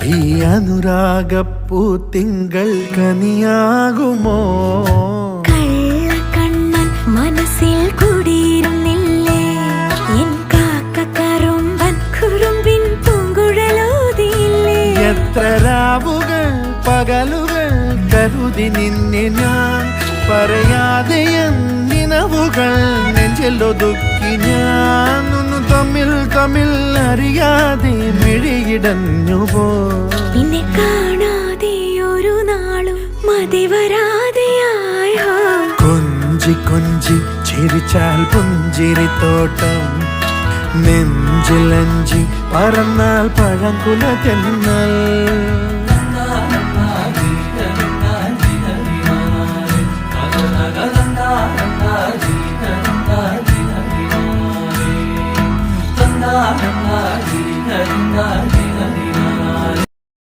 ഈ അനുരാഗപ്പൂ തിങ്കൾ കനിയാകുമോ? കള്ളക്കണ്ണൻ മനസ്സിൽ കുടിയിരുന്നില്ലേ? എൻ കാക്കക്കറുമ്പൻ കുറുമ്പിൻ പൂങ്കുഴലോതിയില്ലേ? എത്ര രാവുകൾ പകലുകൾ കരുതി നിന്നെ ഞാൻ, പറയാതെ നിനവുകൾ നെഞ്ചിലൊതുക്കി ഞാൻ. തമ്മിൽ തമ്മിൽ അറിയാതെ മിഴിയിടഞ്ഞുപോ. നിന്നെ കാണാതെ ഒരു നാളും മതി വരാതെയായോ? കൊഞ്ചി കൊഞ്ചി ചിരിച്ചാൽ പുഞ്ചിരിത്തോട്ടം, നെഞ്ചിലഞ്ചി പറന്നാൽ പഴങ്കുല തെന്നൽ. na na na